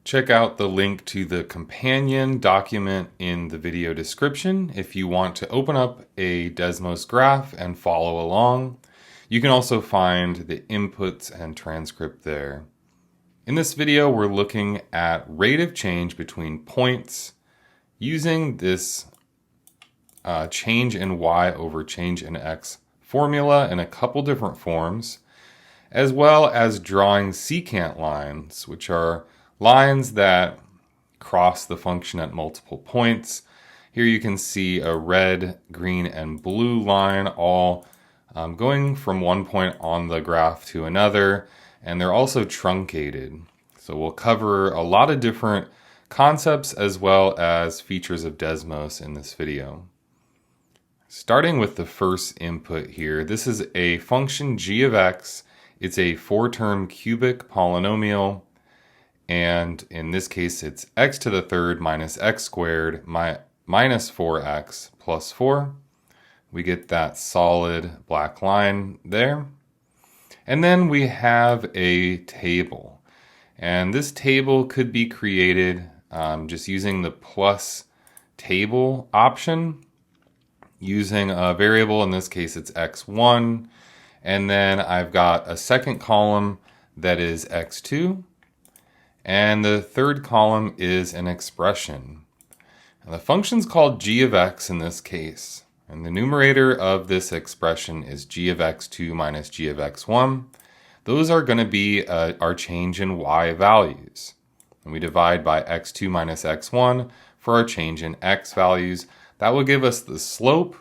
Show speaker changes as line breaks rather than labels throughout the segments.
Check out the link to the companion document in the video description if you want to open up a Desmos graph and follow along. You can also find the inputs and transcript there. In this video, we're looking at rate of change between points using this change in y over change in x formula in a couple different forms, as well as drawing secant lines, which are lines that cross the function at multiple points. Here you can see a red, green, and blue line all going from one point on the graph to another, and they're also truncated. So we'll cover a lot of different concepts as well as features of Desmos in this video. Starting with the first input here, this is a function g of x. It's a 4-term cubic polynomial, and in this case it's x to the third minus x squared minus 4x plus 4. We get that solid black line there. And then we have a table. And this table could be created just using the plus table option, using a variable, in this case it's x1. And then I've got a second column that is x2. And the third column is an expression. Now the function's called g of x in this case. And the numerator of this expression is g of x2 minus g of x1. Those are going to be our change in y values. And we divide by x2 minus x1 for our change in x values. That will give us the slope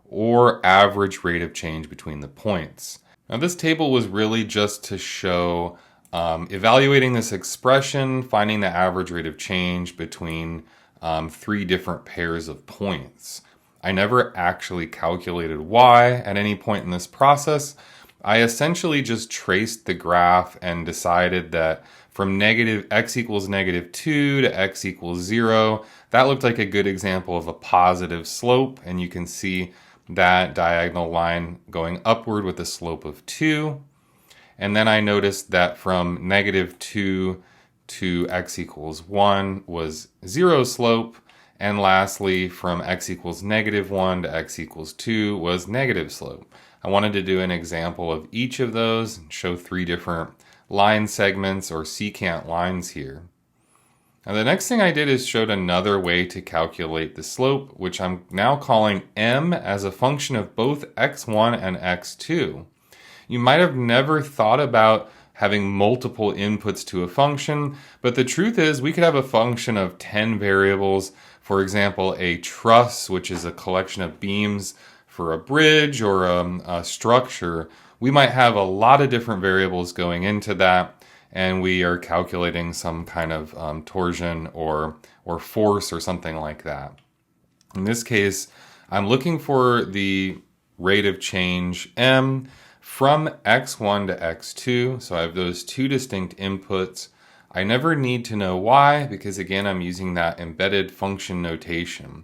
or average rate of change between the points. Now this table was really just to show evaluating this expression, finding the average rate of change between 3 different pairs of points. I never actually calculated y at any point in this process. I essentially just traced the graph and decided that from x equals -2 to x equals 0, that looked like a good example of a positive slope, and you can see that diagonal line going upward with a slope of 2. And then I noticed that from -2 to x equals 1 was 0 slope. And lastly, from x equals -1 to x equals 2 was negative slope. I wanted to do an example of each of those and show 3 different line segments or secant lines here. Now the next thing I did is showed another way to calculate the slope, which I'm now calling m as a function of both x1 and x2. You might have never thought about having multiple inputs to a function, but the truth is we could have a function of 10 variables. For example, a truss, which is a collection of beams for a bridge or a structure. We might have a lot of different variables going into that, and we are calculating some kind of torsion or force or something like that. In this case, I'm looking for the rate of change m from x1 to x2, so I have those 2 distinct inputs. I never need to know why because, again, I'm using that embedded function notation.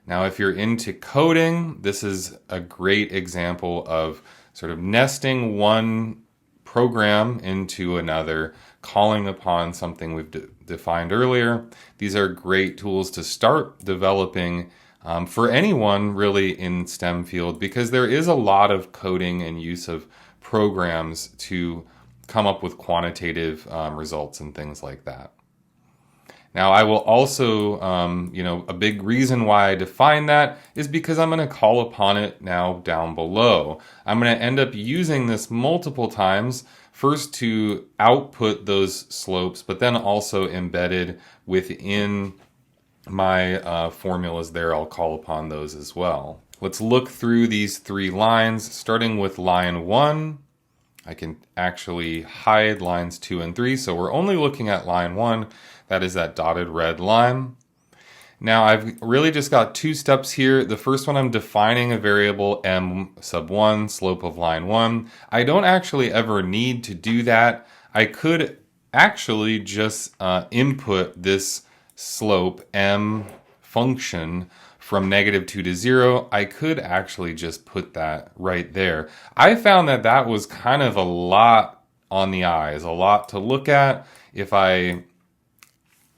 Now, if you're into coding, this is a great example of sort of nesting one program into another, calling upon something we've defined earlier. These are great tools to start developing for anyone really in STEM field, because there is a lot of coding and use of programs to come up with quantitative results and things like that. Now I will also, a big reason why I define that is because I'm going to call upon it now down below. I'm going to end up using this multiple times, first to output those slopes, but then also embedded within my formulas there. I'll call upon those as well. Let's look through these 3 lines, starting with line 1. I can actually hide lines 2 and 3, so we're only looking at line 1. That is that dotted red line. Now I've really just got 2 steps here. The first one, I'm defining a variable m sub 1, slope of line 1. I don't actually ever need to do that. I could actually just input this slope m function from -2 to 0. I could actually just put that right there. I found that that was kind of a lot on the eyes, a lot to look at. If I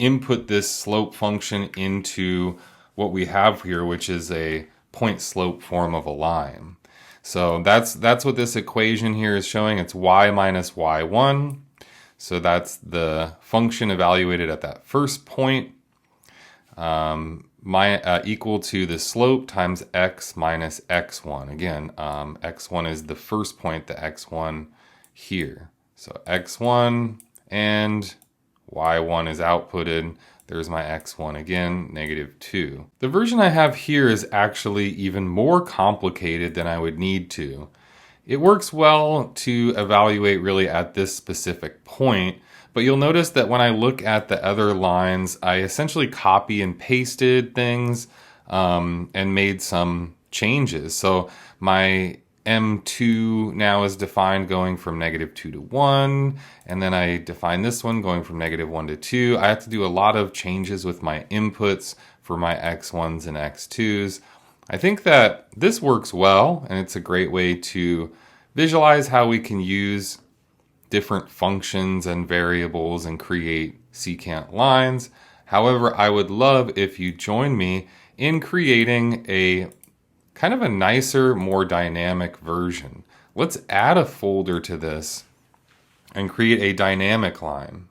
input this slope function into what we have here, which is a point slope form of a line. So that's what this equation here is showing. It's y minus y1. So that's the function evaluated at that first point, equal to the slope times x minus x1. Again, x1 is the first point, the x1 here. So x1 and y1 is outputted. There's my x1 again, -2. The version I have here is actually even more complicated than I would need to. It works well to evaluate really at this specific point, but you'll notice that when I look at the other lines, I essentially copy and pasted things and made some changes. So my M2 now is defined going from -2 to 1, and then I define this one going from -1 to 2. I have to do a lot of changes with my inputs for my x1s and x2s. I think that this works well, and it's a great way to visualize how we can use different functions and variables and create secant lines. However, I would love if you join me in creating a kind of a nicer, more dynamic version. Let's add a folder to this and create a dynamic line.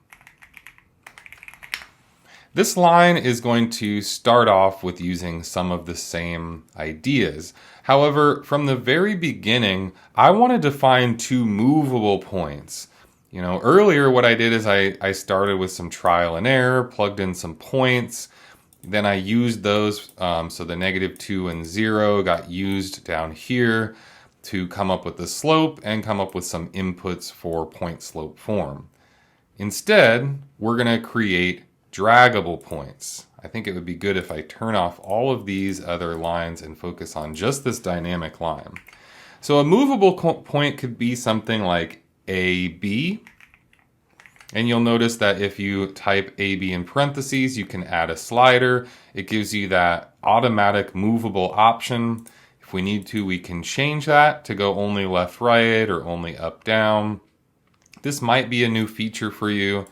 This line is going to start off with using some of the same ideas. However, from the very beginning, I want to define two movable points. Earlier what I did is I started with some trial and error, plugged in some points, then I used those, so the -2 and 0 got used down here to come up with the slope and come up with some inputs for point slope form. Instead, we're going to create draggable points. I think it would be good if I turn off all of these other lines and focus on just this dynamic line. So a movable point could be something like AB. And you'll notice that if you type AB in parentheses, you can add a slider. It gives you that automatic movable option. If we need to, we can change that to go only left, right, or only up, down. This might be a new feature for you,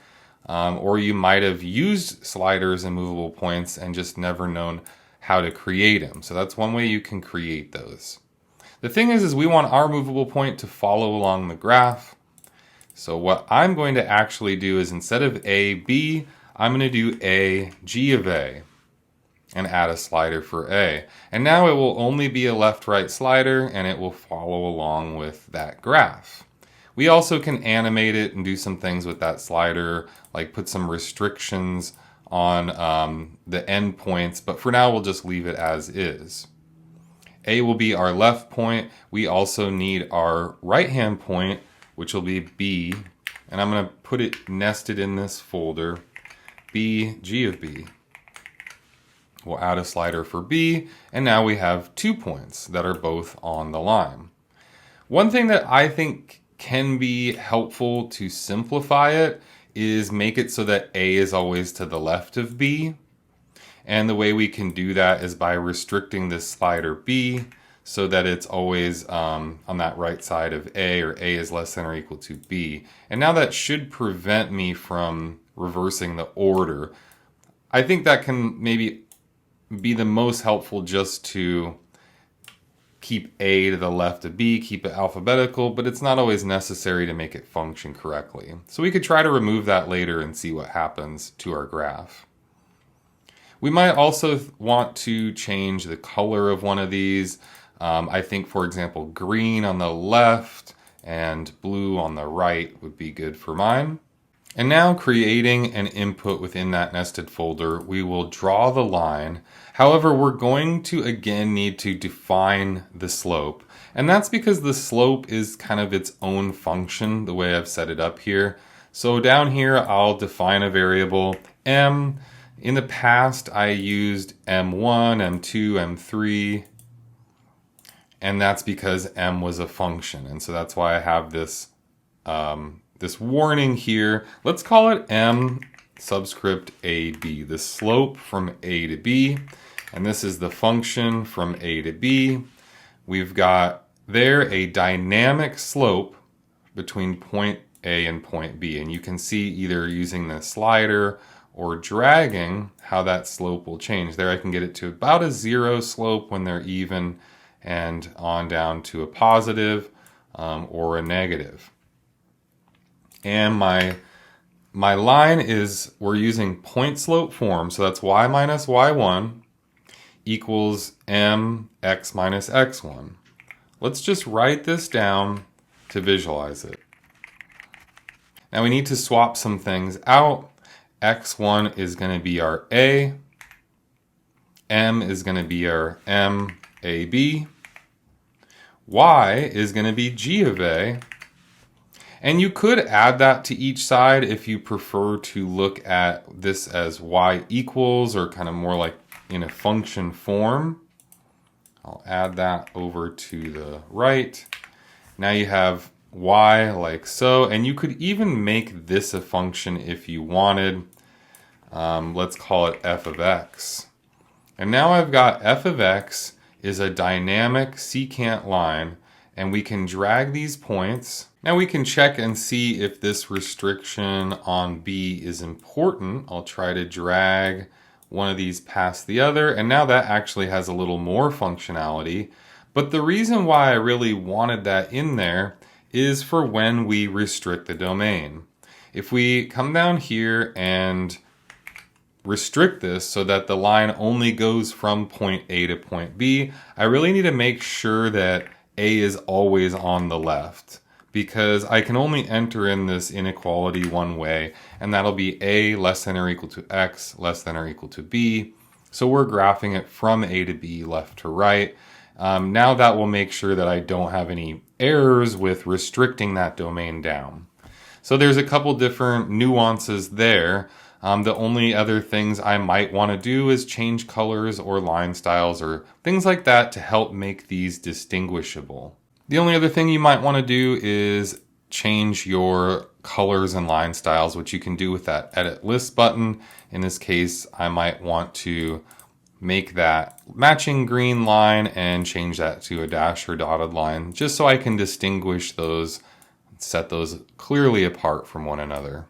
or you might have used sliders and movable points and just never known how to create them. So that's one way you can create those. The thing is we want our movable point to follow along the graph. So what I'm going to actually do is instead of A, B, I'm going to do A, G of A, and add a slider for A. And now it will only be a left-right slider, and it will follow along with that graph. We also can animate it and do some things with that slider, like put some restrictions on the endpoints, but for now we'll just leave it as is. A will be our left point. We also need our right-hand point, which will be B, and I'm going to put it nested in this folder, B, G of B. We'll add a slider for B, and now we have 2 points that are both on the line. One thing that I think can be helpful to simplify it is make it so that A is always to the left of B. And the way we can do that is by restricting this slider B so that it's always on that right side of A, or A is less than or equal to B. And now that should prevent me from reversing the order. I think that can maybe be the most helpful, just to keep A to the left of B, keep it alphabetical, but it's not always necessary to make it function correctly. So we could try to remove that later and see what happens to our graph. We might also want to change the color of one of these. I think, for example, green on the left and blue on the right would be good for mine. And now, creating an input within that nested folder, we will draw the line. However, we're going to again need to define the slope. And that's because the slope is kind of its own function, the way I've set it up here. So down here, I'll define a variable m. In the past, I used m1, m2, m3. And that's because m was a function. And so that's why I have this this warning here. Let's call it m subscript ab, the slope from A to B. And this is the function from A to B. We've got there a dynamic slope between point A and point B. And you can see either using the slider or dragging, how that slope will change. There I can get it to about a 0 slope when they're even, and on down to a positive or a negative. And my line is, we're using point slope form, so that's y minus y1 equals mx minus x1. Let's just write this down to visualize it. Now we need to swap some things out. x1 is going to be our a, m is going to be our MAB, y is going to be g of a, and you could add that to each side if you prefer to look at this as y equals, or kind of more like in a function form. I'll add that over to the right. Now you have y like so, and you could even make this a function if you wanted. Let's call it f of x. And now I've got f of x is a dynamic secant line, and we can drag these points. Now we can check and see if this restriction on b is important. I'll try to drag one of these past the other, and now that actually has a little more functionality. But the reason why I really wanted that in there is for when we restrict the domain. If we come down here and restrict this so that the line only goes from point A to point B, I really need to make sure that A is always on the left, because I can only enter in this inequality one way, and that'll be A less than or equal to X less than or equal to B. So we're graphing it from A to B, left to right. Now that will make sure that I don't have any errors with restricting that domain down. So there's a couple different nuances there. The only other things I might want to do is change colors or line styles or things like that to help make these distinguishable. The only other thing you might want to do is change your colors and line styles, which you can do with that edit list button. In this case, I might want to make that matching green line and change that to a dash or dotted line, just so I can distinguish those, set those clearly apart from one another.